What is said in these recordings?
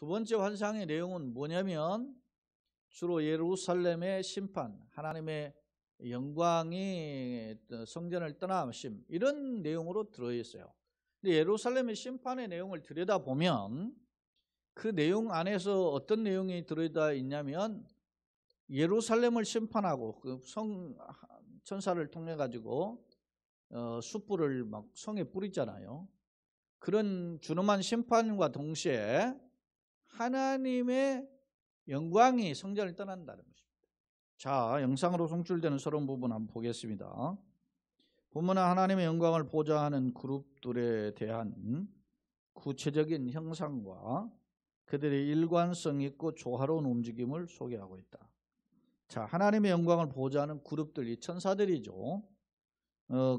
두 번째 환상의 내용은 뭐냐면 주로 예루살렘의 심판, 하나님의 영광이 성전을 떠나심 이런 내용으로 들어있어요. 근데 예루살렘의 심판의 내용을 들여다보면 그 내용 안에서 어떤 내용이 들어있다 있냐면 예루살렘을 심판하고 그 천사를 통해 가지고 숯불을 막 성에 뿌리잖아요. 그런 준엄한 심판과 동시에 하나님의 영광이 성전을 떠난다는 것입니다. 자, 영상으로 송출되는 서론 부분 한번 보겠습니다. 본문은 하나님의 영광을 보자 하는 그룹들에 대한 구체적인 형상과 그들의 일관성 있고 조화로운 움직임을 소개하고 있다. 자, 하나님의 영광을 보자 하는 그룹들, 이 천사들이죠.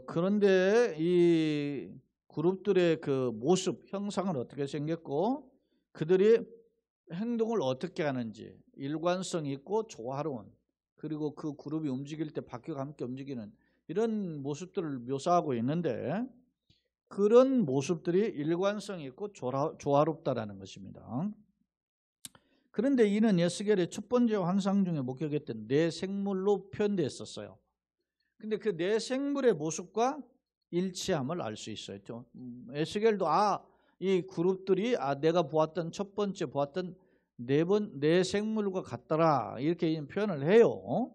그런데 이 그룹들의 그 모습, 형상은 어떻게 생겼고 그들이 행동을 어떻게 하는지 일관성 있고 조화로운, 그리고 그 그룹이 움직일 때 바퀴가 함께 움직이는 이런 모습들을 묘사하고 있는데 그런 모습들이 일관성 있고 조화롭다라는 것입니다. 그런데 이는 에스겔의 첫 번째 환상 중에 목격했던 네 생물로 표현되었었어요. 근데 그 네 생물의 모습과 일치함을 알 수 있어요. 에스겔도 이 그룹들이 내가 보았던 첫 번째 보았던 네 생물과 같더라 이렇게 표현을 해요.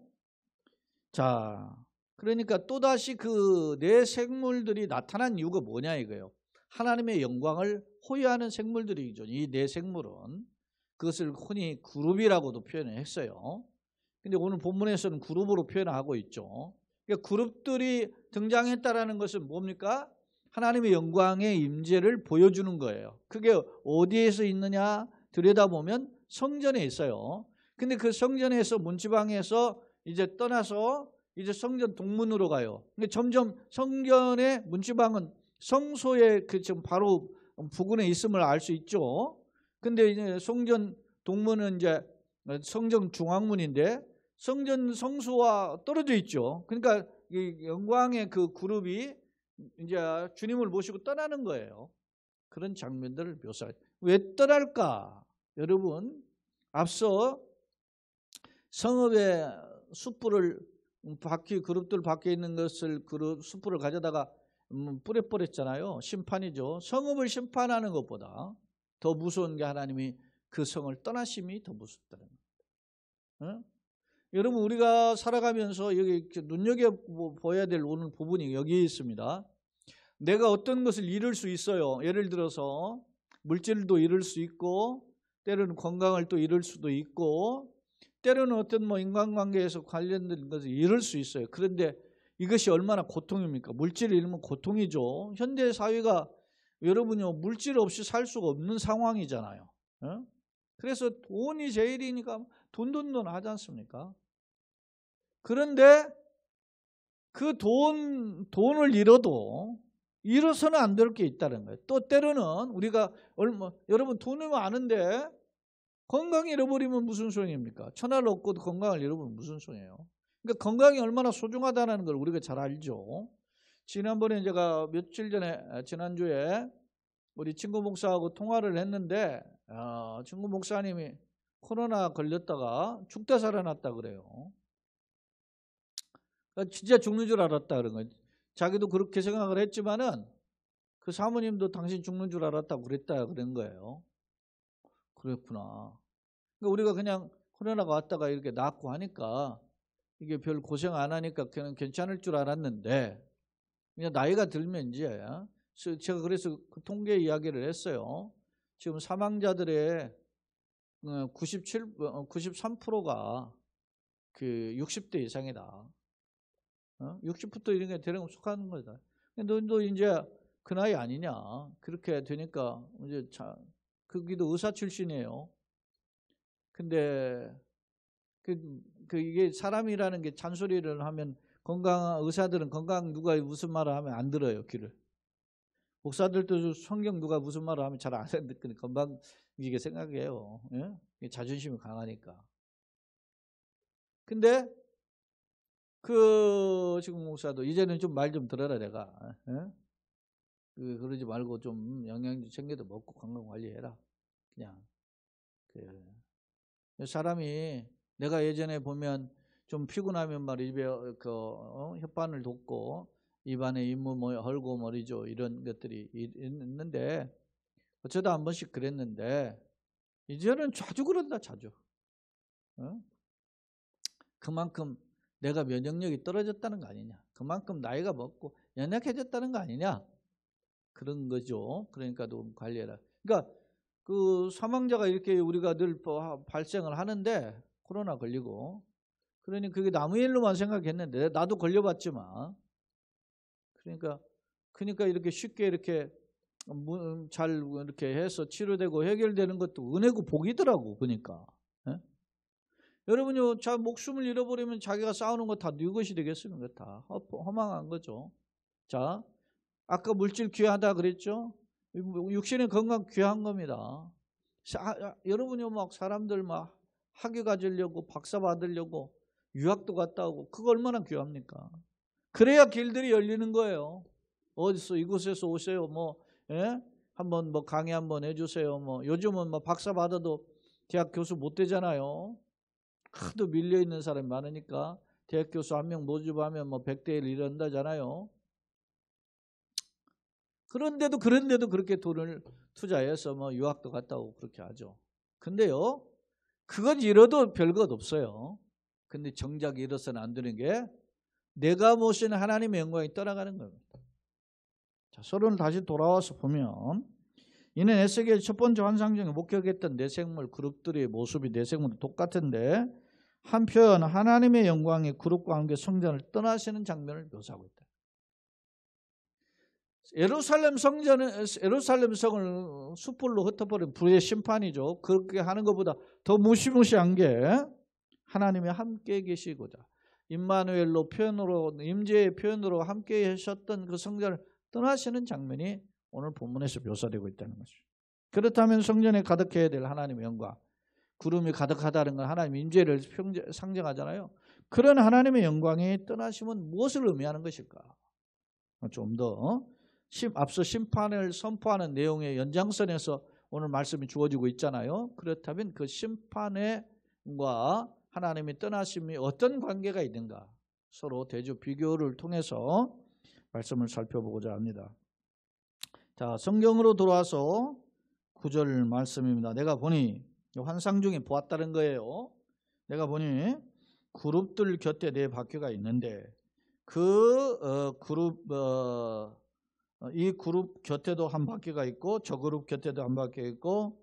자, 그러니까 또다시 그 네 생물들이 나타난 이유가 뭐냐 이거예요. 하나님의 영광을 호위하는 생물들이죠. 이 네 생물은 그것을 흔히 그룹이라고도 표현을 했어요. 근데 오늘 본문에서는 그룹으로 표현하고 있죠. 그러니까 그룹들이 등장했다라는 것은 뭡니까? 하나님의 영광의 임재를 보여주는 거예요. 그게 어디에서 있느냐 들여다보면 성전에 있어요. 근데 그 성전에서 문지방에서 이제 떠나서 이제 성전 동문으로 가요. 근데 점점 성전의 문지방은 성소의 그 지금 바로 부근에 있음을 알 수 있죠. 근데 이제 성전 동문은 이제 성전 중앙문인데 성전 성소와 떨어져 있죠. 그러니까 이 영광의 그 그룹이 이제 주님을 모시고 떠나는 거예요. 그런 장면들을 묘사해요. 왜 떠날까? 여러분, 앞서 성읍의 숯불을 그룹들 밖에 있는 것을 숯불을 가져다가 뿌려버렸잖아요. 심판이죠. 성읍을 심판하는 것보다 더 무서운 게 하나님이 그 성을 떠나심이 더 무섭다는 거예요. 여러분, 우리가 살아가면서 여기 눈여겨보아야 될 오늘 부분이 여기에 있습니다. 내가 어떤 것을 잃을 수 있어요. 예를 들어서 물질도 잃을 수 있고 때로는 건강을 또 잃을 수도 있고 때로는 어떤 인간관계에서 관련된 것을 잃을 수 있어요. 그런데 이것이 얼마나 고통입니까? 물질을 잃으면 고통이죠. 현대 사회가 여러분요 물질 없이 살 수가 없는 상황이잖아요. 그래서 돈이 제일이니까 돈 하지 않습니까? 그런데 그 돈을 잃어서는 안 될 게 있다는 거예요. 또 때로는 우리가 여러분 돈이 많은데 건강 잃어버리면 무슨 소용입니까? 천하를 얻고 건강을 잃어버리면 무슨 소용이에요? 그러니까 건강이 얼마나 소중하다는 걸 우리가 잘 알죠. 지난번에 제가 며칠 전에 지난주에 우리 친구 목사하고 통화를 했는데 친구 목사님이 코로나 걸렸다가 죽다 살아났다 그래요. 진짜 죽는 줄 알았다 그런 거예요. 자기도 그렇게 생각을 했지만은 그 사모님도 당신 죽는 줄 알았다고 그랬다 그런 거예요. 그랬구나. 그러니까 우리가 그냥 코로나가 왔다가 이렇게 낫고 하니까 이게 별 고생 안 하니까 그냥 괜찮을 줄 알았는데 그냥 나이가 들면 이제 제가 그래서 그 통계 이야기를 했어요. 지금 사망자들의 93%가 그 60대 이상이다. 60부터 이런 게 대략 속하는 거다. 너 이제 그 나이 아니냐? 그렇게 되니까 이제 거기도 의사 출신이에요. 근데 이게 사람이라는 게 잔소리를 하면 의사들은 건강 누가 무슨 말을 하면 안 들어요, 귀를. 목사들도 성경 누가 무슨 말을 하면 잘 안 듣거든요. 건방 이게 생각해요. 예? 자존심이 강하니까. 근데 지금 목사도 이제는 좀 말 좀 들어라 내가. 그러지 말고 좀 영양제 챙겨도 먹고 건강 관리해라. 그냥 같아요. 사람이 내가 예전에 보면 좀 피곤하면 말이야 입에 혓바늘 돋고 입안에 잇몸 뭐 헐고 머리죠 이런 것들이 있는데 어쩌다 한 번씩 그랬는데 이제는 자주 그런다 자주. 어? 그만큼 내가 면역력이 떨어졌다는 거 아니냐. 그만큼 나이가 먹고 연약해졌다는 거 아니냐. 그런 거죠. 그러니까 좀 관리해라. 그러니까 그 사망자가 이렇게 우리가 늘 발생을 하는데 코로나 걸리고 그러니 그게 남의 일로만 생각했는데 나도 걸려봤지만 그러니까 이렇게 쉽게 이렇게 잘 이렇게 해서 치료되고 해결되는 것도 은혜고 복이더라고 보니까. 예? 여러분요, 자 목숨을 잃어버리면 자기가 싸우는 거 다 네 것이 되겠습니까? 다 허망한 거죠. 자, 아까 물질 귀하다 그랬죠? 육신의 건강 귀한 겁니다. 여러분요, 막 사람들 막 학위 가지려고 박사 받으려고 유학도 갔다 오고 그거 얼마나 귀합니까? 그래야 길들이 열리는 거예요. 어디서 이곳에서 오세요. 뭐 예? 한번 뭐 강의 한번 해주세요. 뭐 요즘은 뭐 박사 받아도 대학 교수 못 되잖아요. 하도 밀려 있는 사람이 많으니까 대학 교수 한 명 모집하면 뭐 100대 1 이런다잖아요. 그런데도 그렇게 돈을 투자해서 뭐 유학도 갔다 오고 그렇게 하죠. 근데요, 그건 잃어도 별것 없어요. 근데 정작 잃어서는 안 되는 게 내가 모시는 하나님의 영광이 떠나가는 겁니다. 자, 서론을 다시 돌아와서 보면 이는 에스겔 첫 번째 환상 중에 목격했던 내생물 그룹들의 모습이 내생물은 똑같은데 한편 하나님의 영광이 그룹과 함께 성전을 떠나시는 장면을 묘사하고 있다. 예루살렘 성을 숯불로 흩어버린 불의 심판이죠. 그렇게 하는 것보다 더 무시무시한 게 하나님이 함께 계시고자 임마누엘로 표현으로 임재의 표현으로 함께 하셨던 그 성전을 떠나시는 장면이 오늘 본문에서 묘사되고 있다는 것이죠. 그렇다면 성전에 가득해야 될 하나님의 영광, 구름이 가득하다는 건 하나님 임재를 상징하잖아요. 그런 하나님의 영광이 떠나시면 무엇을 의미하는 것일까? 좀 더 앞서 심판을 선포하는 내용의 연장선에서 오늘 말씀이 주어지고 있잖아요. 그렇다면 그 심판과 하나님의 떠나심이 어떤 관계가 있는가? 서로 대조 비교를 통해서 말씀을 살펴보고자 합니다. 자, 성경으로 돌아와서 9절 말씀입니다. 내가 보니 환상 중에 보았다는 거예요. 내가 보니 그룹들 곁에 네 바퀴가 있는데 이 그룹 곁에도 한 바퀴가 있고 저 그룹 곁에도 한 바퀴가 있고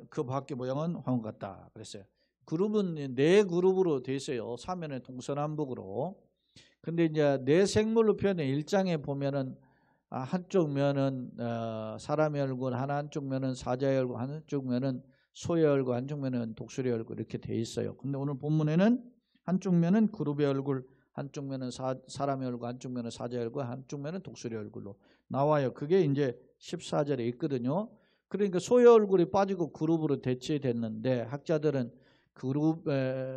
그 바퀴 모양은 황후 같다 그랬어요. 그룹은 네 그룹으로 돼 있어요. 사면의 동서남북으로. 근데 이제 네 생물로 표현해 1장에 보면은 한쪽 면은 사람의 얼굴, 한쪽 면은 사자의 얼굴, 한쪽 면은 소의 얼굴, 한쪽 면은 독수리의 얼굴 이렇게 돼 있어요. 근데 오늘 본문에는 한쪽 면은 그룹의 얼굴, 한쪽 면은 사람의 얼굴, 한쪽 면은 사자의 얼굴, 한쪽 면은 독수리의 얼굴로 나와요. 그게 이제 14절에 있거든요. 그러니까 소의 얼굴이 빠지고 그룹으로 대체됐는데 학자들은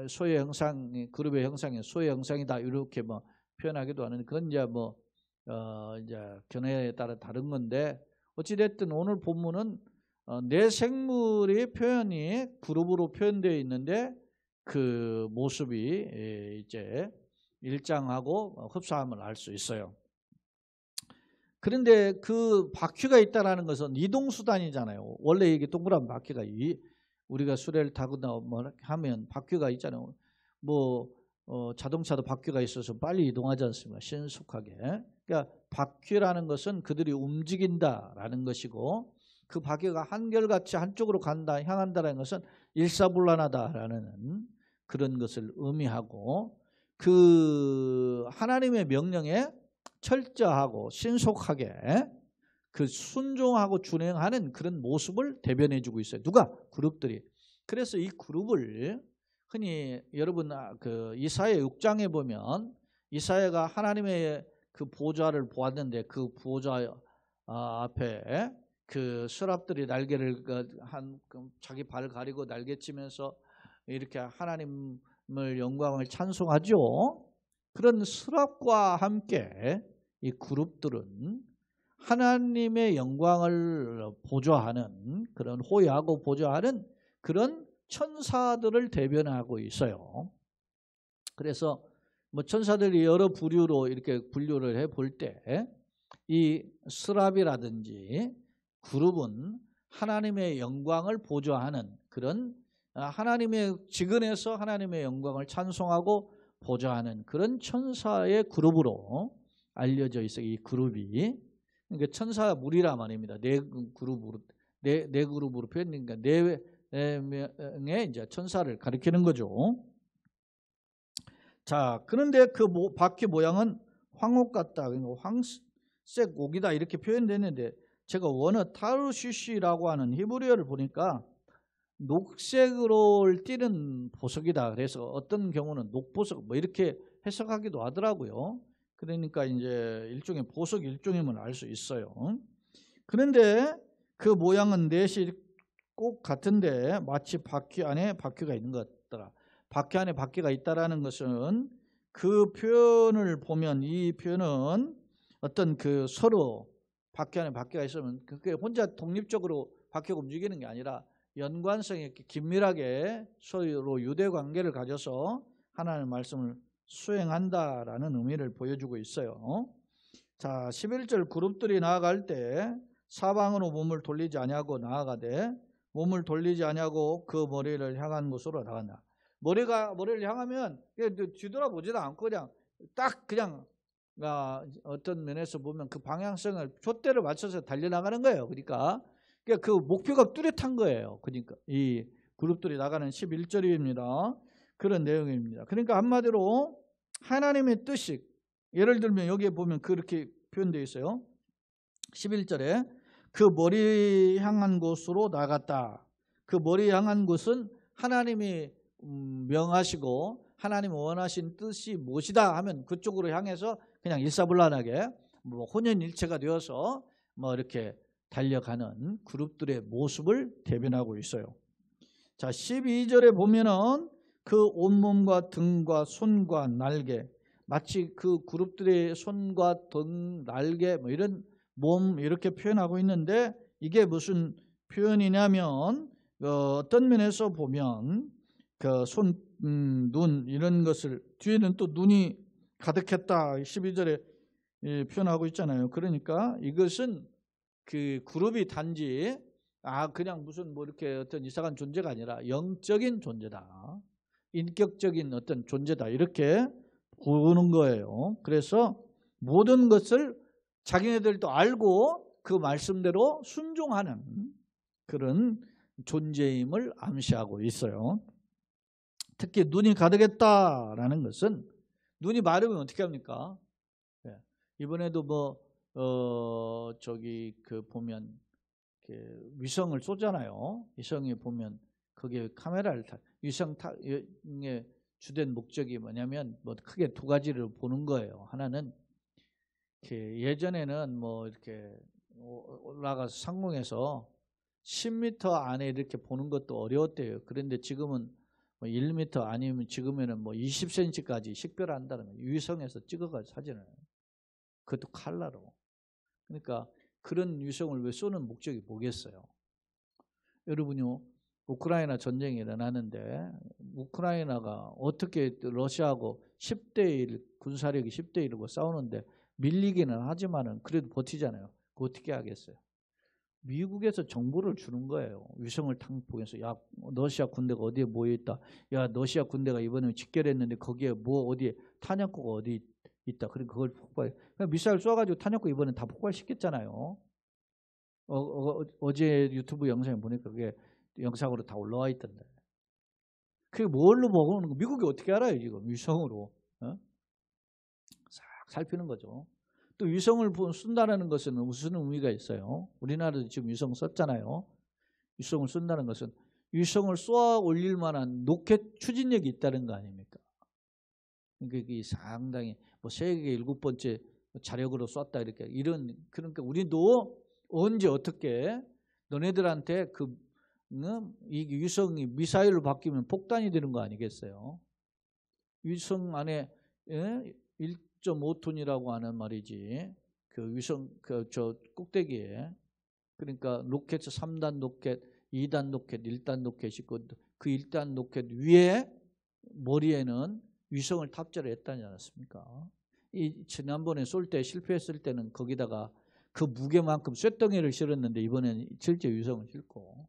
소의 형상, 그룹의 형상이 소의 형상이다 이렇게 뭐 표현하기도 하는데 그건 이제 이제 견해에 따라 다른 건데 어찌됐든 오늘 본문은 내 생물의 표현이 그룹으로 표현되어 있는데 그 모습이 이제 일장하고 흡사함을 알 수 있어요. 그런데 그 바퀴가 있다라는 것은 이동수단이잖아요. 원래 이게 동그란 바퀴가 우리가 수레를 타거나 뭐 하면 바퀴가 있잖아요. 뭐 자동차도 바퀴가 있어서 빨리 이동하지 않습니까? 신속하게. 그러니까 바퀴라는 것은 그들이 움직인다라는 것이고 그 바퀴가 한결같이 한쪽으로 향한다라는 것은 일사불란하다라는 그런 것을 의미하고 그 하나님의 명령에 철저하고 신속하게 그 순종하고 준행하는 그런 모습을 대변해주고 있어요. 누가? 그룹들이. 그래서 이 그룹을 흔히 여러분 그 이사야 6장에 보면 이사야가 하나님의 그 보좌를 보았는데 그 보좌 앞에 그 서랍들이 날개를 자기 발을 가리고 날개치면서 이렇게 하나님을 영광을 찬송하죠. 그런 서랍과 함께 이 그룹들은 하나님의 영광을 보좌하는 그런 호위하고 보좌하는 그런 천사들을 대변하고 있어요. 그래서 뭐 천사들이 여러 부류로 이렇게 분류를 해 볼 때 이 스랍이라든지 그룹은 하나님의 영광을 보좌하는 그런 하나님의 직은에서 하나님의 영광을 찬송하고 보좌하는 그런 천사의 그룹으로 알려져 있어요. 이 그룹이 그러니까 천사 무리라 말입니다. 네 그룹으로 표현되니까 네 명의 이제 천사를 가리키는 거죠. 자, 그런데 그 바퀴 모양은 황옥 같다. 그러니까 황색 옥이다 이렇게 표현됐는데 제가 원어 타르시시라고 하는 히브리어를 보니까 녹색으로 띄는 보석이다. 그래서 어떤 경우는 녹보석 뭐 이렇게 해석하기도 하더라고요. 그러니까 이제 일종의 보석 일종임을 알 수 있어요. 그런데 그 모양은 넷이 꼭 같은데 마치 바퀴 안에 바퀴가 있는 것 같더라. 바퀴 안에 바퀴가 있다라는 것은 그 표현을 보면 이 표현은 어떤 그 서로 바퀴 안에 바퀴가 있으면 그게 혼자 독립적으로 바퀴가 움직이는 게 아니라 연관성 있게 긴밀하게 서로 유대 관계를 가져서 하나님의 말씀을 수행한다라는 의미를 보여주고 있어요. 자, 11절 그룹들이 나아갈 때 사방으로 몸을 돌리지 아니하고 나아가되 몸을 돌리지 아니하고 그 머리를 향한 곳으로 나간다. 머리를 향하면 뒤돌아보지도 않고 그냥 딱 그냥 어떤 면에서 보면 그 방향성을 촛대를 맞춰서 달려나가는 거예요. 그러니까 그 목표가 뚜렷한 거예요. 그러니까 이 그룹들이 나가는 11절입니다. 그런 내용입니다. 그러니까 한마디로 하나님의 뜻이 예를 들면 여기에 보면 그렇게 표현되어 있어요. 11절에 그 머리 향한 곳으로 나갔다. 그 머리 향한 곳은 하나님이 명하시고 하나님 원하신 뜻이 무엇이다 하면 그쪽으로 향해서 그냥 일사불란하게 뭐 혼연일체가 되어서 뭐 이렇게 달려가는 그룹들의 모습을 대변하고 있어요. 자, 12절에 보면은 그 온몸과 등과 손과 날개 마치 그 그룹들의 손과 등, 날개 뭐 이런 몸 이렇게 표현하고 있는데 이게 무슨 표현이냐면 어떤 면에서 보면 그 손, 눈 이런 것을 뒤에는 또 눈이 가득했다 12절에 표현하고 있잖아요. 그러니까 이것은 그 그룹이 단지 그냥 무슨 뭐 이렇게 어떤 이상한 존재가 아니라 영적인 존재다. 인격적인 어떤 존재다. 이렇게 보는 거예요. 그래서 모든 것을 자기네들도 알고 그 말씀대로 순종하는 그런 존재임을 암시하고 있어요. 특히 눈이 가득했다라는 것은 눈이 마르면 어떻게 합니까? 이번에도 보면 위성을 쏘잖아요. 위성에 보면 거기에 카메라를 위성의 주된 목적이 뭐냐면 크게 두 가지를 보는 거예요. 하나는 예전에는 이렇게 올라가서 상공에서 10m 안에 이렇게 보는 것도 어려웠대요. 그런데 지금은 1m 아니면 지금에는 20cm까지 식별한다는 거예요. 위성에서 찍어가지고 사진을. 그것도 칼라로. 그러니까 그런 위성을 왜 쏘는 목적이 뭐겠어요? 여러분요, 우크라이나 전쟁이 일어나는데 우크라이나가 어떻게 러시아하고 10대1 군사력이 10대1이고 싸우는데 밀리기는 하지만은 그래도 버티잖아요. 그거 어떻게 하겠어요? 미국에서 정보를 주는 거예요. 위성을 보면서 야, 러시아 군대가 어디에 모여 있다. 야, 러시아 군대가 이번에 직결했는데 거기에 어디에 탄약고가 어디 있다. 그리고 그걸 폭발. 미사일 쏴가지고 탄약고 이번에 다 폭발시켰잖아요. 어제 유튜브 영상에 보니까 그게 영상으로 다 올라와 있던데. 그게 뭘로 보는 거? 미국이 어떻게 알아요 지금 위성으로? 싹 살피는 거죠. 또 위성을 쓴다는 것은 무슨 의미가 있어요? 우리나라도 지금 위성 썼잖아요. 위성을 쓴다는 것은 위성을 쏘아 올릴 만한 로켓 추진력이 있다는 거 아닙니까? 그러니까 상당히 세계 7번째 자력으로 쐈다 이렇게 그러니까 우리도 언제 어떻게 너네들한테 이 위성이 미사일로 바뀌면 폭탄이 되는 거 아니겠어요? 위성 안에 1.5톤이라고 하는 말이지. 그 위성 저 꼭대기에 그러니까 로켓 3단 로켓, 2단 로켓, 1단 로켓이 있고 그 1단 로켓 위에 머리에는 위성을 탑재를 했다지 않았습니까? 이 지난번에 쏠 때 실패했을 때는 거기다가 그 무게만큼 쇳덩이를 실었는데 이번에는 실제 위성을 싣고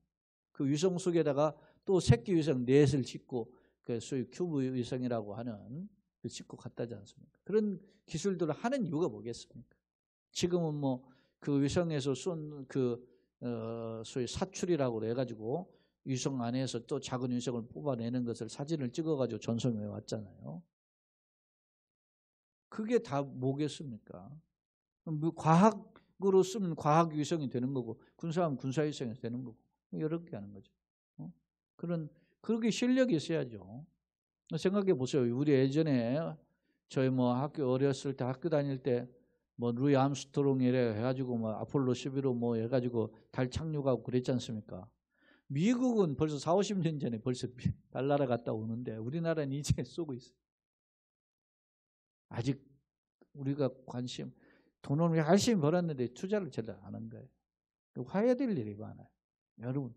그 위성 속에다가 또 새끼 위성 넷을 싣고 그 소위 큐브 위성이라고 하는 그 싣고 갔다지 않습니까? 그런 기술들을 하는 이유가 뭐겠습니까? 지금은 뭐 그 위성에서 쏜 그 소위 사출이라고 해가지고 위성 안에서 또 작은 위성을 뽑아내는 것을 사진을 찍어가지고 전송해 왔잖아요. 그게 다 뭐겠습니까? 과학으로 쓰면 과학 위성이 되는 거고 군사하면 군사 위성이 되는 거고 여러 개 하는 거죠. 그렇게 실력이 있어야죠. 생각해 보세요. 우리 예전에 저희 뭐 학교 어렸을 때 학교 다닐 때 뭐 루이 암스트롱이래 해가지고 뭐 아폴로 11호 뭐 해가지고 달 착륙하고 그랬지 않습니까? 미국은 벌써 4, 50년 전에 벌써 달 날아갔다 오는데 우리나라는 이제 쏘고 있어요. 아직 우리가 돈을 열심히 벌었는데 투자를 제대로 안 한 거예요. 화해야 될 일이 많아요. 여러분,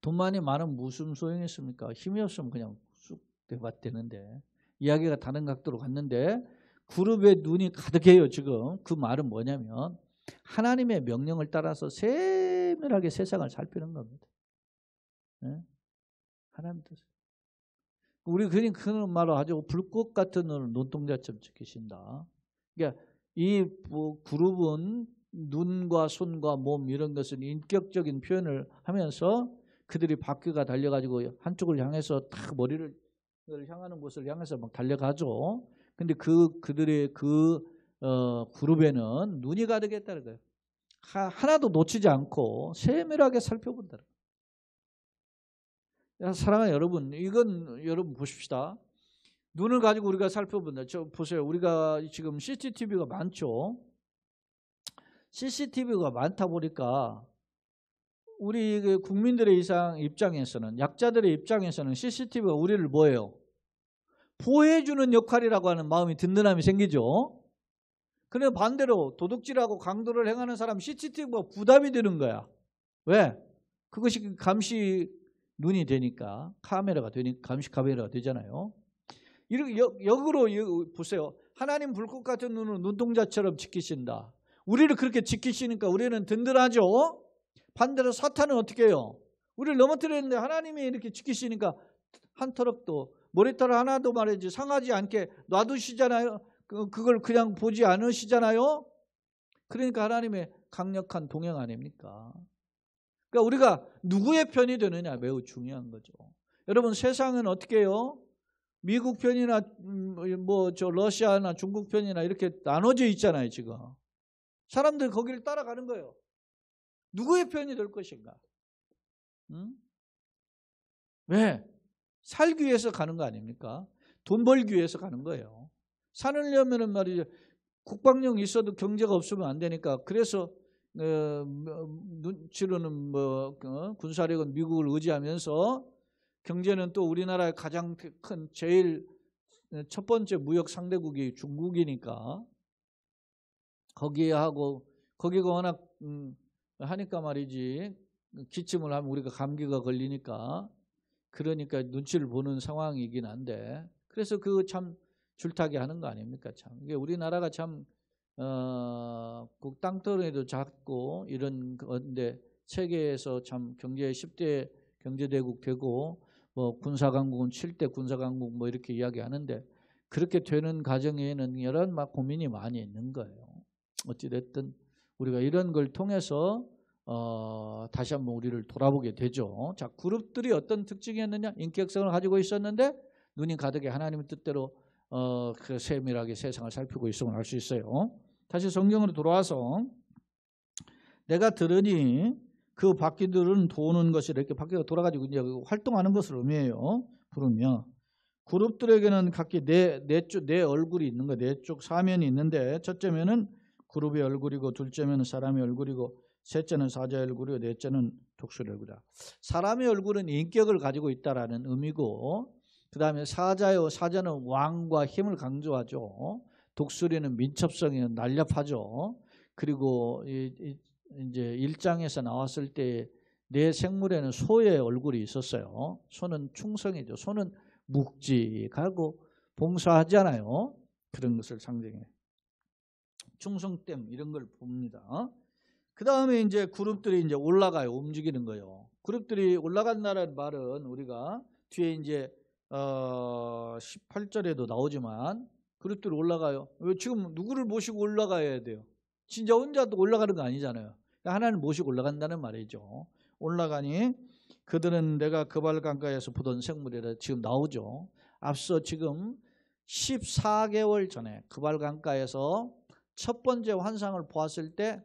돈 많이 많으면 무슨 소용이 있습니까? 힘이 없으면 그냥 쑥 대밭되는데 이야기가 다른 각도로 갔는데 그룹의 눈이 가득해요. 지금 그 말은 뭐냐면 하나님의 명령을 따라서 세밀하게 세상을 살피는 겁니다. 네? 하나님 뜻. 우리 그런 말로 아주 불꽃 같은 눈동자처럼 지키신다. 그러니까 이 그룹은 눈과 손과 몸 이런 것은 인격적인 표현을 하면서 그들이 바퀴가 달려가지고 한쪽을 향해서 딱 머리를 향하는 곳을 향해서 막 달려가죠. 근데 그들의 그룹에는 눈이 가득했다는 거예요. 하나도 놓치지 않고 세밀하게 살펴본다는 거예요. 사랑하는 여러분, 이건 여러분 보십시다. 눈을 가지고 우리가 살펴본다. 저 보세요. 우리가 지금 CCTV가 많죠. CCTV가 많다 보니까 우리 국민들의 입장에서는 약자들의 입장에서는 CCTV가 우리를 뭐예요? 보호해주는 역할이라고 하는 마음이 든든함이 생기죠. 그런데 반대로 도둑질하고 강도를 행하는 사람 CCTV가 부담이 되는 거야. 왜? 그것이 감시 눈이 되니까 카메라가 되니까 감시 카메라가 되잖아요. 이렇게 역으로 보세요. 하나님 불꽃 같은 눈을 눈동자처럼 지키신다. 우리를 그렇게 지키시니까 우리는 든든하죠. 반대로 사탄은 어떻게 해요? 우리를 넘어뜨리는데 하나님이 이렇게 지키시니까 한 터럭도 머리털 하나도 말이지 상하지 않게 놔두시잖아요. 그걸 그냥 보지 않으시잖아요. 그러니까 하나님의 강력한 동행 아닙니까? 그러니까 우리가 누구의 편이 되느냐 매우 중요한 거죠. 여러분 세상은 어떻게 해요? 미국 편이나 뭐 저 러시아나 중국 편이나 이렇게 나눠져 있잖아요. 지금 사람들이 거기를 따라가는 거예요. 누구의 편이 될 것인가? 응? 왜? 살기 위해서 가는 거 아닙니까? 돈 벌기 위해서 가는 거예요. 살려면은 말이죠. 국방력이 있어도 경제가 없으면 안 되니까 그래서 눈치로는 군사력은 미국을 의지하면서 경제는 또 우리나라의 가장 큰 제일 첫 번째 무역 상대국이 중국이니까 거기가 워낙 하니까 말이지 기침을 하면 우리가 감기가 걸리니까 그러니까 눈치를 보는 상황이긴 한데 그래서 그 참 줄타기 하는 거 아닙니까? 참 이게 우리나라가 참 땅덩어리도 작고 이런 건데 세계에서 참 경제 10대 경제대국 되고 뭐 군사강국은 7대 군사강국 뭐 이렇게 이야기하는데 그렇게 되는 과정에는 여러 막 고민이 많이 있는 거예요. 어찌됐든 우리가 이런 걸 통해서 다시 한번 우리를 돌아보게 되죠. 자, 그룹들이 어떤 특징이었느냐? 인격성을 가지고 있었는데 눈이 가득해 하나님의 뜻대로 그 세밀하게 세상을 살피고 있음을 알 수 있어요. 다시 성경으로 돌아와서 내가 들으니 그 바퀴들은 도는 것이라 이렇게 바퀴가 돌아가지고 이제 활동하는 것을 의미해요. 부르며 그룹들에게는 각기 네 얼굴이 있는 거예요. 네 쪽 사면이 있는데 첫째 면은 그룹의 얼굴이고 둘째 면은 사람의 얼굴이고 셋째는 사자의 얼굴이고 넷째는 독수리의 얼굴이다. 사람의 얼굴은 인격을 가지고 있다라는 의미고 그 다음에 사자는 왕과 힘을 강조하죠. 독수리는 민첩성이 날렵하죠. 그리고 이제 1장에서 나왔을 때 내 생물에는 소의 얼굴이 있었어요. 소는 충성이죠. 소는 묵직하고 봉사하잖아요. 그런 것을 상징해. 충성됨 이런 걸 봅니다. 그 다음에 이제 그룹들이 이제 올라가요. 움직이는 거예요. 그룹들이 올라간다는 말은 우리가 뒤에 이제 18절에도 나오지만 그룹들이 올라가요. 왜 지금 누구를 모시고 올라가야 돼요? 진짜 혼자도 올라가는 거 아니잖아요. 하나님 모시고 올라간다는 말이죠. 올라가니 그들은 내가 그발 강가에서 보던 생물이라 지금 나오죠. 앞서 지금 14개월 전에 그발 강가에서 첫 번째 환상을 보았을 때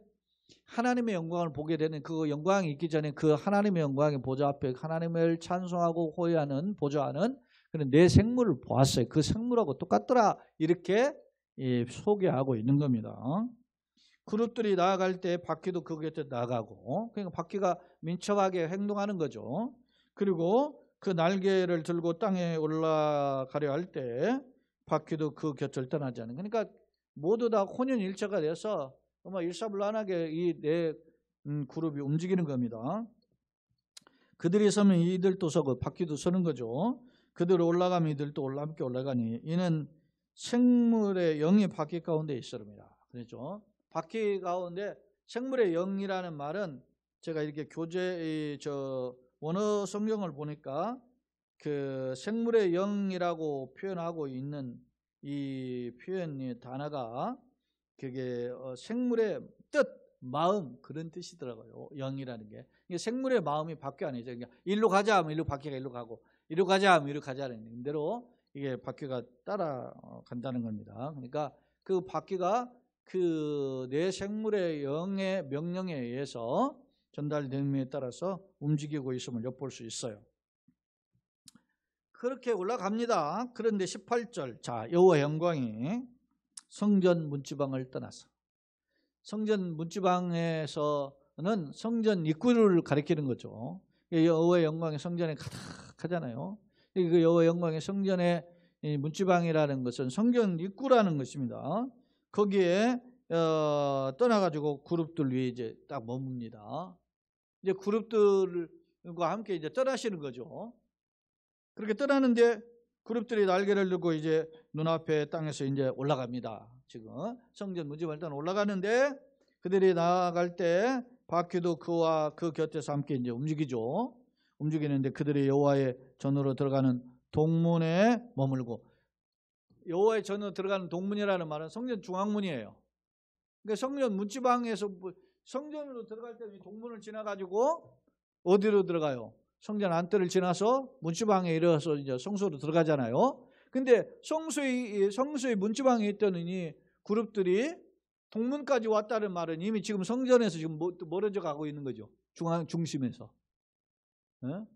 하나님의 영광을 보게 되는 그 영광이 있기 전에 그 하나님의 영광의 보좌 앞에 하나님을 찬송하고 호위하는 보좌하는 그런 내 생물을 보았어요. 그 생물하고 똑같더라 이렇게 소개하고 있는 겁니다. 그룹들이 나아갈 때 바퀴도 그 곁에 나가고 그러니까 바퀴가 민첩하게 행동하는 거죠. 그리고 그 날개를 들고 땅에 올라가려 할 때 바퀴도 그 곁을 떠나지 않는 그러니까 모두 다 혼연일체가 돼서 일사불란하게 이 네 그룹이 움직이는 겁니다. 그들이 서면 이들도 서고 바퀴도 서는 거죠. 그들이 올라가면 이들도 함께 올라가니 이는 생물의 영이 바퀴 가운데 있으리라. 그렇죠. 바퀴 가운데 생물의 영이라는 말은 제가 이렇게 교재 원어 성경을 보니까 그 생물의 영이라고 표현하고 있는 이 표현이 단어가 그게 생물의 뜻, 마음 그런 뜻이더라고요. 영이라는 게. 이게 생물의 마음이 바퀴 아니죠. 그러니까 일로 가자 하면 일로 바퀴가 일로 가고 이리로 가자 하면 이리로 가자는 대로 이게 바퀴가 따라간다는 겁니다. 그러니까 그 바퀴가 그 내 생물의 영의 명령에 의해서 전달됨에 따라서 움직이고 있음을 엿볼 수 있어요. 그렇게 올라갑니다. 그런데 18절 자 여호와의 영광이 성전 문지방을 떠나서 성전 문지방에서는 성전 입구를 가리키는 거죠. 여호와의 영광이 성전에 가득하잖아요. 그 여호와의 영광이 성전의 문지방이라는 것은 성전 입구라는 것입니다. 거기에 떠나가지고 그룹들 위에 이제 딱 머뭅니다. 이제 그룹들과 함께 이제 떠나시는 거죠. 그렇게 떠나는데 그룹들이 날개를 들고 이제 눈앞에 땅에서 이제 올라갑니다. 지금 성전 문지방을 일단 올라가는데 그들이 나아갈 때 바퀴도 그와 그 곁에서 함께 이제 움직이죠. 움직이는데 그들이 여호와의 전으로 들어가는 동문에 머물고 여호와의 전으로 들어가는 동문이라는 말은 성전 중앙문이에요. 그러니까 성전 문지방에서 성전으로 들어갈 때 동문을 지나가지고 어디로 들어가요? 성전 안뜰을 지나서 문지방에 이르러서 이제 성소로 들어가잖아요. 근데 성소의 문지방에 있던 이 그룹들이 동문까지 왔다는 말은 이미 지금 성전에서 지금 멀어져 가고 있는 거죠. 중심에서.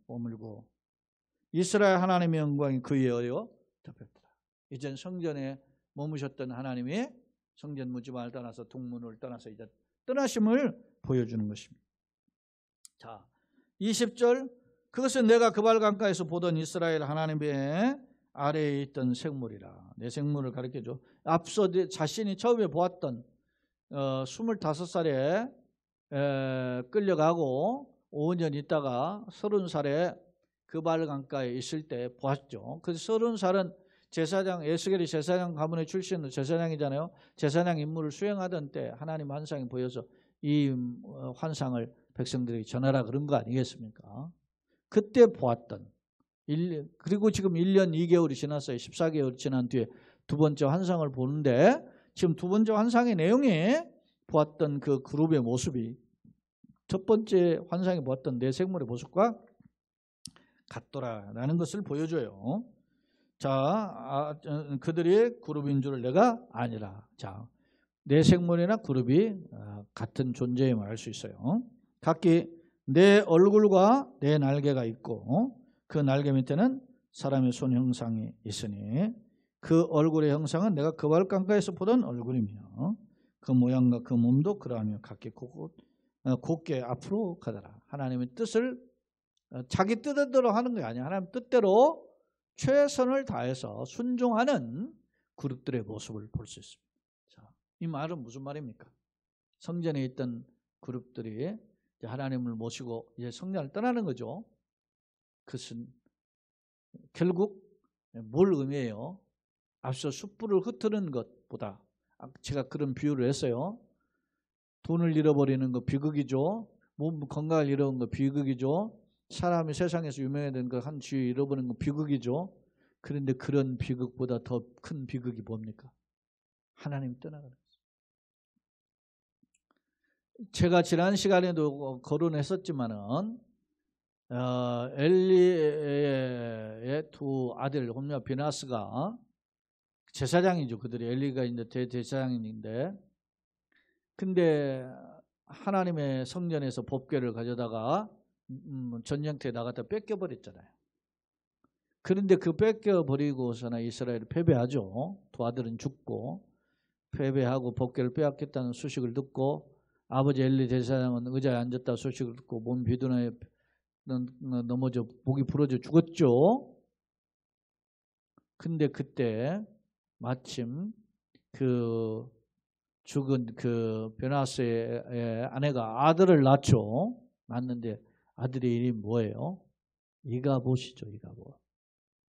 머물고 이스라엘 하나님의 영광이 그의 어여 덮였더라. 이젠 성전에 머무셨던 하나님이 성전 문지방을 떠나서 동문을 떠나서 이제 떠나심을 보여주는 것입니다. 자, 20절 그것은 내가 그발 강가에서 보던 이스라엘 하나님의 아래에 있던 생물이라. 내 생물을 가리켜줘. 앞서 자신이 처음에 보았던 25살에 끌려가고 5년 있다가 30살에 그발 강가에 있을 때 보았죠. 그래서 30살은 제사장 에스겔이 제사장 가문의 출신으로 제사장이잖아요. 제사장 임무를 수행하던 때 하나님 환상이 보여서 이 환상을 백성들에게 전하라 그런 거 아니겠습니까? 그때 보았던 그리고 지금 1년 2개월이 지났어요. 14개월이 지난 뒤에 두 번째 환상을 보는데 지금 두 번째 환상의 내용이 보았던 그 그룹의 모습이 첫 번째 환상에 보았던 내 생물의 모습과 같더라라는 것을 보여줘요. 자, 그들이 그룹인 줄 내가 아니라. 자, 내 생물이나 그룹이 같은 존재임을 알 수 있어요. 각기 내 얼굴과 내 날개가 있고 그 날개 밑에는 사람의 손 형상이 있으니 그 얼굴의 형상은 내가 그발 강가에서 보던 얼굴이며 그 모양과 그 몸도 그러하며 각기 곧게 앞으로 가더라. 하나님의 뜻을 자기 뜻대로 하는 게 아니야. 하나님 뜻대로 최선을 다해서 순종하는 그룹들의 모습을 볼 수 있습니다. 이 말은 무슨 말입니까? 성전에 있던 그룹들이 이제 하나님을 모시고 이제 성전을 떠나는 거죠. 그것은 결국 뭘 의미해요? 앞서 숯불을 흩트는 것보다, 제가 그런 비유를 했어요. 돈을 잃어버리는 거 비극이죠. 몸 건강을 잃어버리는 거 비극이죠. 사람이 세상에서 유명해진 거 한 주에 잃어버리는 거 비극이죠. 그런데 그런 비극보다 더 큰 비극이 뭡니까? 하나님 떠나가는 거죠. 제가 지난 시간에도 거론했었지만은 엘리의 두 아들 홈리와 비나스가 제사장이죠. 그들이 엘리가 이제 대제사장인데, 근데 하나님의 성전에서 법궤를 가져다가 전쟁터에 나갔다 뺏겨버렸잖아요. 그런데 그 뺏겨버리고서는 이스라엘이 패배하죠. 두 아들은 죽고 패배하고 법궤를 빼앗겼다는 소식을 듣고 아버지 엘리 대제사장은 의자에 앉았다 소식을 듣고 몸 비둔하에 넘어져 목이 부러져 죽었죠. 근데 그때 마침 그 죽은 그 베나스의 아내가 아들을 낳죠. 낳는데 아들의 이름이 뭐예요? 이가봇이죠. 이가봇.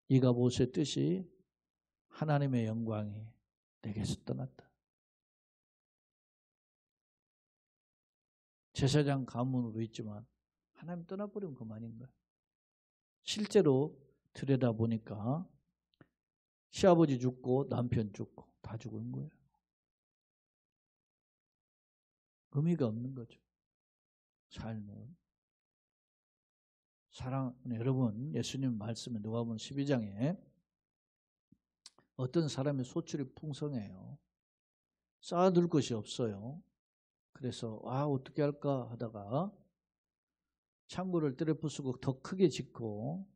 이가봇의 뜻이 하나님의 영광이 내게서 떠났다. 제사장 가문으로 있지만 하나님 떠나버리면 그만인 거예요. 실제로 들여다보니까 시아버지 죽고 남편 죽고 다 죽은 거예요. 의미가 없는 거죠. 삶은. 사랑하는 여러분, 예수님 말씀에 누가복음 12장에 어떤 사람의 소출이 풍성해요. 쌓아둘 것이 없어요. 그래서 어떻게 할까 하다가 창고를 때려 부수고 더 크게 짓고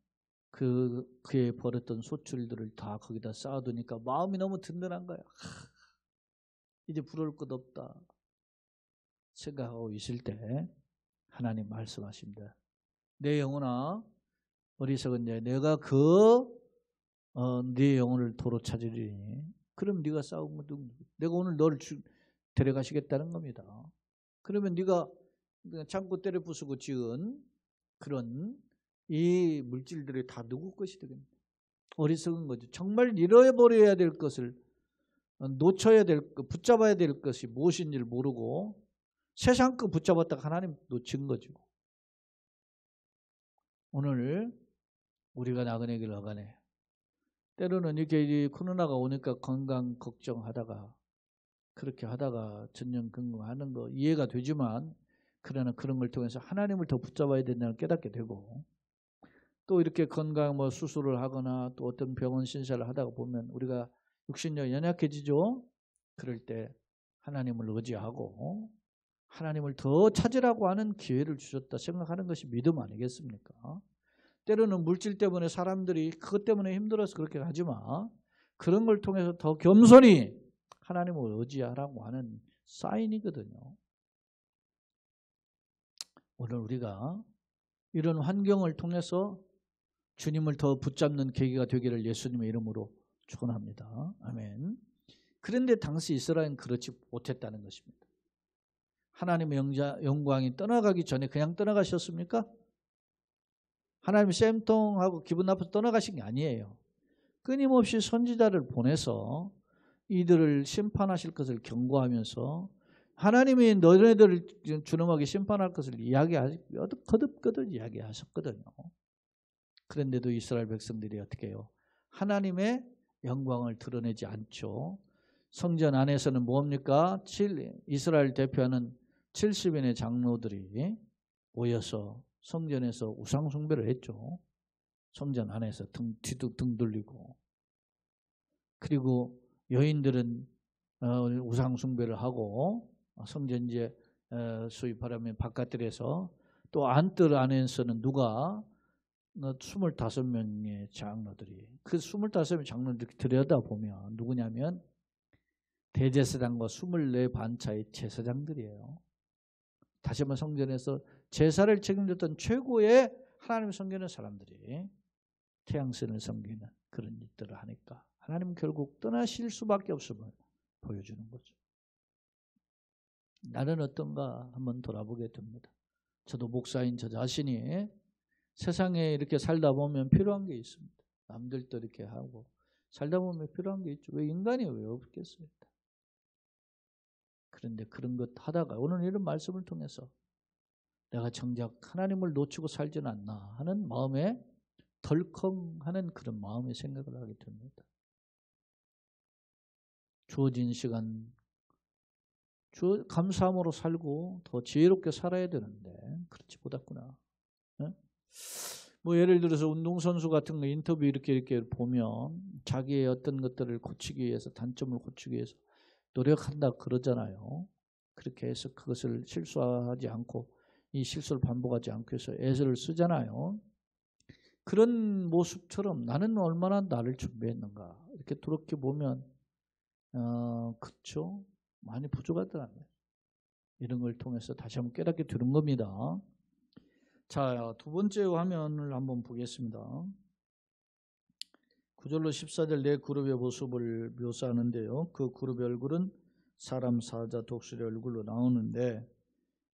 그에 벌었던 소출들을 다 거기다 쌓아두니까 마음이 너무 든든한 거야. 이제 부러울 것 없다 생각하고 있을 때 하나님 말씀하십니다. 내 영혼아, 어리석은 자야, 내가 네 영혼을 도로 찾으리니 그럼 네가 싸운 것도 내가 오늘 너를 데려가시겠다는 겁니다. 그러면 네가 창고 때려 부수고 지은 그런 이 물질들이 다 누구 것이 되겠냐? 어리석은 거죠. 정말 잃어버려야 될 것을 놓쳐야 될 것, 붙잡아야 될 것이 무엇인지를 모르고 세상 거 붙잡았다가 하나님 놓친 거죠. 오늘 우리가 나그네 길 나가네. 때로는 이렇게 코로나가 오니까 건강 걱정하다가 그렇게 하다가 전전긍긍하는 거 이해가 되지만 그러나 그런 걸 통해서 하나님을 더 붙잡아야 된다는 걸 깨닫게 되고 또 이렇게 건강 수술을 하거나 또 어떤 병원 신사를 하다가 보면 우리가 육신력 연약해지죠. 그럴 때 하나님을 의지하고 하나님을 더 찾으라고 하는 기회를 주셨다 생각하는 것이 믿음 아니겠습니까? 때로는 물질 때문에 사람들이 그것 때문에 힘들어서 그렇게 하지 마. 그런 걸 통해서 더 겸손히 하나님을 의지하라고 하는 사인이거든요. 오늘 우리가 이런 환경을 통해서 주님을 더 붙잡는 계기가 되기를 예수님의 이름으로 축원합니다. 아멘. 그런데 당시 이스라엘은 그렇지 못했다는 것입니다. 하나님의 영광이 떠나가기 전에 그냥 떠나가셨습니까? 하나님이 쌤통하고 기분 나빠서 떠나가신 게 아니에요. 끊임없이 선지자를 보내서 이들을 심판하실 것을 경고하면서 하나님이 너희들을 준엄하게 심판할 것을 거듭거듭 이야기하셨거든요. 그런데도 이스라엘 백성들이 어떻게 해요? 하나님의 영광을 드러내지 않죠. 성전 안에서는 뭡니까? 이스라엘 대표하는 70인의 장로들이 모여서 성전에서 우상 숭배를 했죠. 성전 안에서 등 돌리고. 그리고 여인들은 우상 숭배를 하고 성전지에 수입하려면 바깥들에서 또 안뜰 안에서는 누가 25명의 장로들이 그 25명의 장로들이 들여다보면 누구냐면 대제사장과 24반차의 제사장들이에요. 다시 한번 성전에서 제사를 책임졌던 최고의 하나님을 섬기는 사람들이 태양신을 섬기는 그런 일들을 하니까 하나님은 결국 떠나실 수밖에 없음을 보여주는 거죠. 나는 어떤가 한번 돌아보게 됩니다. 저도 목사인 저 자신이 세상에 이렇게 살다 보면 필요한 게 있습니다. 남들도 이렇게 하고 살다 보면 필요한 게 있죠. 왜 인간이 왜 없겠어요? 그런데 그런 것 하다가 오늘 이런 말씀을 통해서 내가 정작 하나님을 놓치고 살지는 않나 하는 마음에 덜컹하는 그런 마음의 생각을 하게 됩니다. 주어진 시간 감사함으로 살고 더 지혜롭게 살아야 되는데 그렇지 못했구나. 뭐 예를 들어서 운동선수 같은 거 인터뷰 이렇게 보면 자기의 어떤 것들을 고치기 위해서 단점을 고치기 위해서 노력한다 그러잖아요. 그렇게 해서 그것을 실수하지 않고 이 실수를 반복하지 않고 해서 애를 쓰잖아요. 그런 모습처럼 나는 얼마나 나를 준비했는가 이렇게 돌이켜 보면 그렇죠. 많이 부족하더라고요. 이런 걸 통해서 다시 한번 깨닫게 되는 겁니다. 자, 두 번째 화면을 한번 보겠습니다. 9절로 14절 네 그룹의 모습을 묘사하는데요. 그 그룹의 얼굴은 사람, 사자, 독수리의 얼굴로 나오는데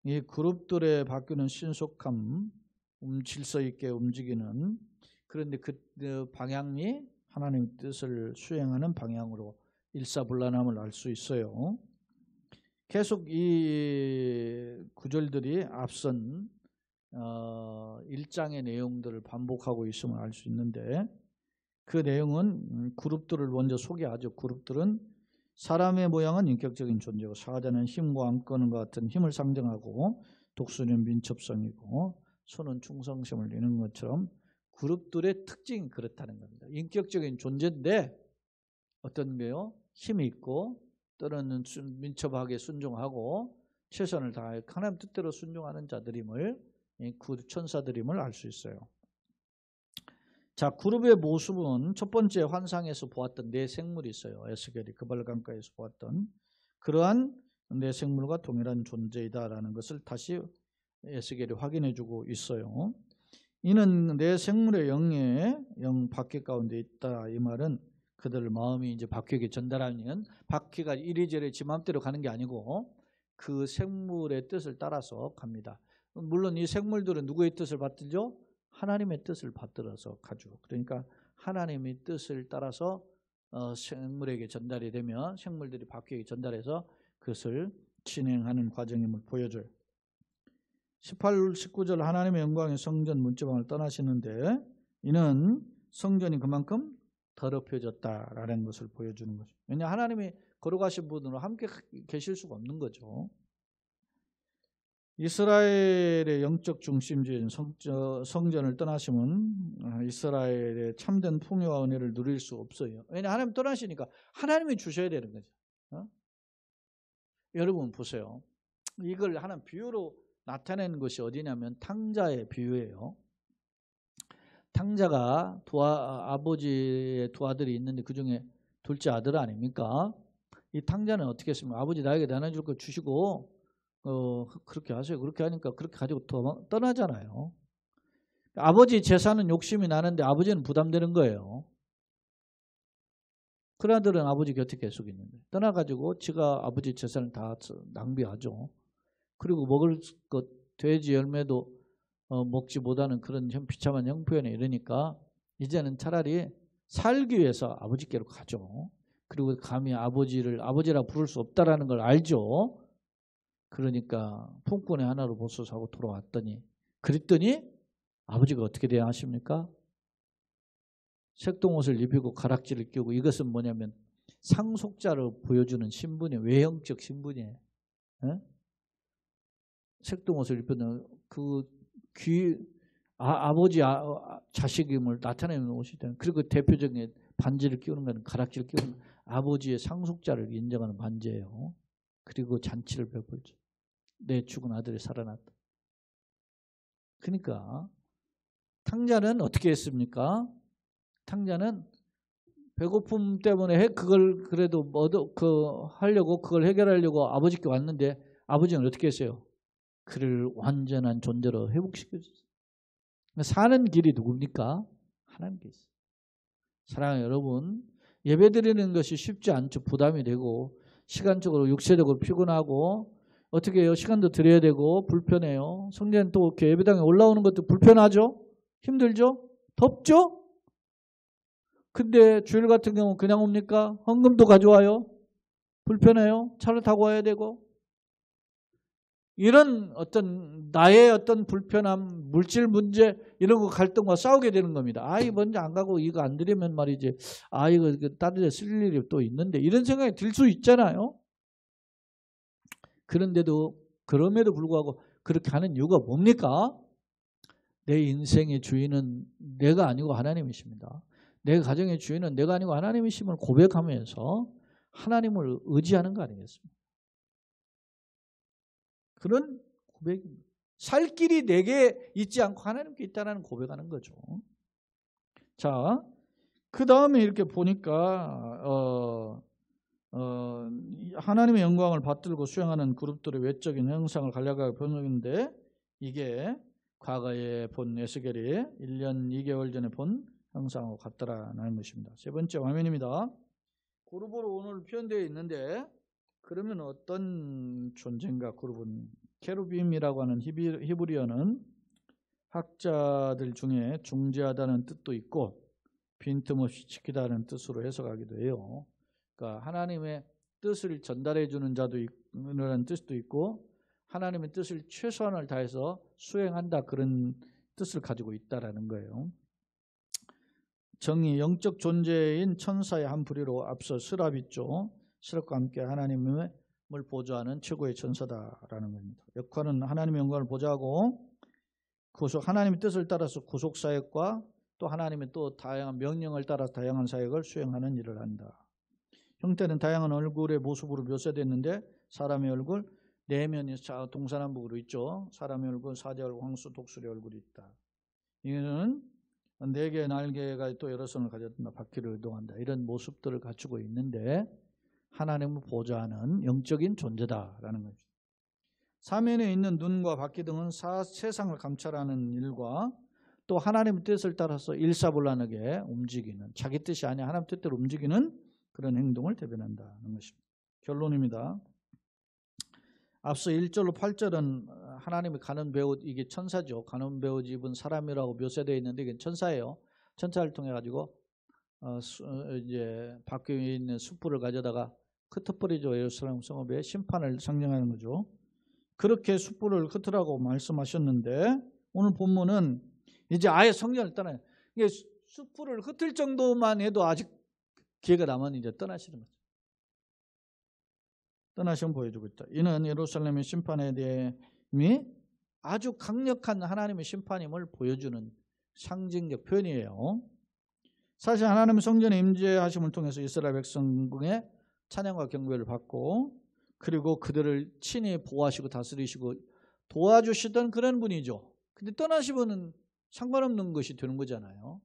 이 그룹들의 바뀌는 신속함, 질서 있게 움직이는 그런데 그 방향이 하나님의 뜻을 수행하는 방향으로 일사불란함을 알 수 있어요. 계속 이 구절들이 앞선 1장의 내용들을 반복하고 있음을 알 수 있는데 그 내용은 그룹들을 먼저 소개하죠. 그룹들은 사람의 모양은 인격적인 존재고 사자는 힘과 안건과 같은 힘을 상징하고 독수리는 민첩성이고 소는 충성심을 이루는 것처럼 그룹들의 특징이 그렇다는 겁니다. 인격적인 존재인데 어떤 게요? 힘이 있고 때로는 민첩하게 순종하고 최선을 다해 하나님 뜻대로 순종하는 자들임을 그 천사들임을 알 수 있어요. 자, 그룹의 모습은 첫 번째 환상에서 보았던 네 생물이 있어요. 에스겔이 그발강가에서 보았던 그러한 네 생물과 동일한 존재이다라는 것을 다시 에스겔이 확인해주고 있어요. 이는 네 생물의 영 바퀴 가운데 있다. 이 말은 그들 마음이 이제 바퀴에게 전달하는 바퀴가 이리저리 지 마음대로 가는 게 아니고 그 생물의 뜻을 따라서 갑니다. 물론 이 생물들은 누구의 뜻을 받들죠? 하나님의 뜻을 받들어서 가죠. 그러니까 하나님의 뜻을 따라서 생물에게 전달이 되면 생물들이 바퀴에게 전달해서 그것을 진행하는 과정임을 보여줘요. 18, 19절 하나님의 영광의 성전 문지방을 떠나시는데 이는 성전이 그만큼 더럽혀졌다라는 것을 보여주는 거죠. 왜냐하면 하나님이 걸어가신 분으로 함께 계실 수가 없는 거죠. 이스라엘의 영적 중심지인 성전을 떠나시면 이스라엘의 참된 풍요와 은혜를 누릴 수 없어요. 왜냐하면 하나님 떠나시니까 하나님이 주셔야 되는 거죠. 여러분 보세요. 이걸 하나님 비유로 나타내는 것이 어디냐면 탕자의 비유예요. 탕자가 아버지의 두 아들이 있는데 그중에 둘째 아들 아닙니까? 이 탕자는 어떻게 했습니까? 아버지 나에게 나눠줄 거 주시고 그렇게 하세요. 그렇게 하니까 그렇게 가지고 떠나잖아요. 아버지 재산은 욕심이 나는데 아버지는 부담되는 거예요. 그 아들은 아버지 곁에 계속 있는데 떠나가지고 지가 아버지 재산을 다 낭비하죠. 그리고 먹을 것 돼지 열매도 먹지 못하는 그런 비참한 형편에 이르니까 이제는 차라리 살기 위해서 아버지께로 가죠. 그리고 감히 아버지를 아버지라 부를 수 없다라는 걸 알죠. 그러니까 품꾼의 하나로 보소서하고 돌아왔더니 그랬더니 아버지가 어떻게 대응하십니까? 색동옷을 입히고 가락지를 끼우고 이것은 뭐냐면 상속자로 보여주는 신분이에요. 외형적 신분이에요. 색동옷을 입히는 아버지 자식임을 나타내는 옷이잖아요. 그리고 대표적인 반지를 끼우는 건 가락지를 끼우는 아버지의 상속자를 인정하는 반지예요. 그리고 잔치를 베풀죠. 내 죽은 아들이 살아났다. 그러니까 탕자는 어떻게 했습니까? 탕자는 배고픔 때문에 그걸 그래도 하려고 그걸 해결하려고 아버지께 왔는데 아버지는 어떻게 했어요? 그를 완전한 존재로 회복시켜줬어요. 사는 길이 누굽니까? 하나님께서. 사랑하는 여러분, 예배드리는 것이 쉽지 않죠. 부담이 되고 시간적으로 육체적으로 피곤하고 어떻게 해요? 시간도 드려야 되고 불편해요. 성전 또 예배당에 올라오는 것도 불편하죠? 힘들죠? 덥죠? 근데 주일 같은 경우 그냥 옵니까? 헌금도 가져와요? 불편해요? 차를 타고 와야 되고. 이런 어떤 나의 어떤 불편함, 물질 문제 이런 거 갈등과 싸우게 되는 겁니다. 아, 이 먼저 안 가고 이거 안 드리면 말이지. 아, 이거 다른 데 쓸 일이 또 있는데 이런 생각이 들 수 있잖아요. 그럼에도 불구하고 그렇게 하는 이유가 뭡니까? 내 인생의 주인은 내가 아니고 하나님이십니다. 내 가정의 주인은 내가 아니고 하나님이심을 고백하면서 하나님을 의지하는 거 아니겠습니까? 그런 고백입니다. 살 길이 내게 있지 않고 하나님께 있다는 고백하는 거죠. 자, 그 다음에 이렇게 보니까 하나님의 영광을 받들고 수행하는 그룹들의 외적인 형상을 간략하게 번역인데 이게 과거에 본 에스겔이 1년 2개월 전에 본 형상하고 같더라는 것입니다. 세 번째 화면입니다. 그룹으로 오늘 표현되어 있는데 그러면 어떤 존재인가? 그룹은 케루빔이라고 하는 히브리어는 학자들 중에 중재하다는 뜻도 있고 빈틈없이 지키다는 뜻으로 해석하기도 해요. 그러니까 하나님의 뜻을 전달해 주는 자도라는 뜻도 있고 하나님의 뜻을 최선을 다해서 수행한다 그런 뜻을 가지고 있다라는 거예요. 정의 영적 존재인 천사의 한 부류로 앞서 스랍 있죠. 스랍과 함께 하나님을 보좌하는 최고의 천사다라는 겁니다. 역할은 하나님의 영광을 보좌하고 하나님의 뜻을 따라서 구속 사역과 또 하나님의 또 다양한 명령을 따라서 다양한 사역을 수행하는 일을 한다. 형태는 다양한 얼굴의 모습으로 묘사됐는데 사람의 얼굴, 내면이 동서남북으로 있죠. 사람의 얼굴, 사자얼굴, 황소, 독수리 얼굴이 있다. 이거는 4개의 날개가 또 여러 손을 가졌다. 바퀴를 이동한다. 이런 모습들을 갖추고 있는데 하나님을 보좌하는 영적인 존재다라는 거죠. 사면에 있는 눈과 바퀴 등은 세상을 감찰하는 일과 또 하나님의 뜻을 따라서 일사불란하게 움직이는 자기 뜻이 아니라 하나님 뜻대로 움직이는 그런 행동을 대변한다는 것입니다. 결론입니다. 앞서 1절로 8절은 하나님의 가는 배옷, 이게 천사죠. 가는 배옷 입은 사람이라고 묘사되어 있는데 이게 천사예요. 천사를 통해 가지고 이제 밖에 있는 숯불을 가져다가 흩어버리죠. 예루살렘 성읍에 심판을 상징하는 거죠. 그렇게 숯불을 흩으라고 말씀하셨는데 오늘 본문은 이제 아예 성전을 떠나요. 이게 숯불을 흩을 정도만 해도 아직 기회가 남았는데 이제 떠나시는 거죠. 떠나시면 보여주고 있다. 이는 예루살렘의 심판에 대해 아주 강력한 하나님의 심판임을 보여주는 상징적 표현이에요. 사실 하나님의 성전의 임재하심을 통해서 이스라엘 백성의 찬양과 경배를 받고 그리고 그들을 친히 보호하시고 다스리시고 도와주시던 그런 분이죠. 근데 떠나시면은 상관없는 것이 되는 거잖아요.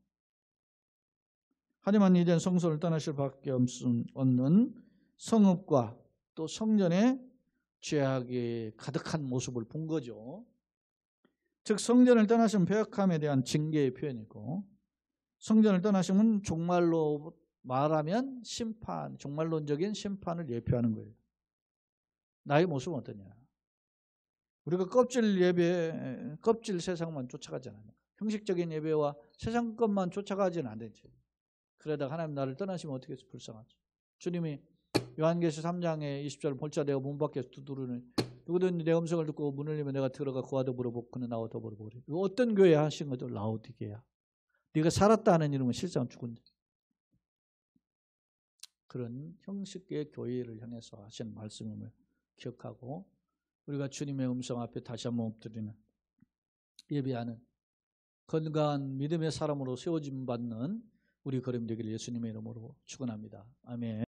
하지만 이젠 성소를 떠나실 밖에 없는 성읍과 또 성전의 죄악이 가득한 모습을 본 거죠. 즉 성전을 떠나시면 배역함에 대한 징계의 표현이고 성전을 떠나시면 종말로 말하면 심판, 종말론적인 심판을 예표하는 거예요. 나의 모습은 어떠냐? 우리가 껍질 세상만 쫓아가지 않아요. 형식적인 예배와 세상 것만 쫓아가지는 않지. 그러다가 하나님 나를 떠나시면 어떻게 해서 불쌍하죠. 주님이 요한계시 3장에 20절 볼자 내가 문 밖에서 두드리니 누구든지 내 음성을 듣고 문을 열면 내가 들어가 그와 더불어 먹고는 나와 더불어 먹으리. 어떤 교회 하신 거죠? 라오디게야. 네가 살았다 하는 이름은 실상 죽은다. 그런 형식의 교회를 향해서 하신 말씀임을 기억하고 우리가 주님의 음성 앞에 다시 한번 엎드리는 예배하는 건강한 믿음의 사람으로 세워짐 받는 우리 걸음 되기를 예수님의 이름으로 축원합니다. 아멘.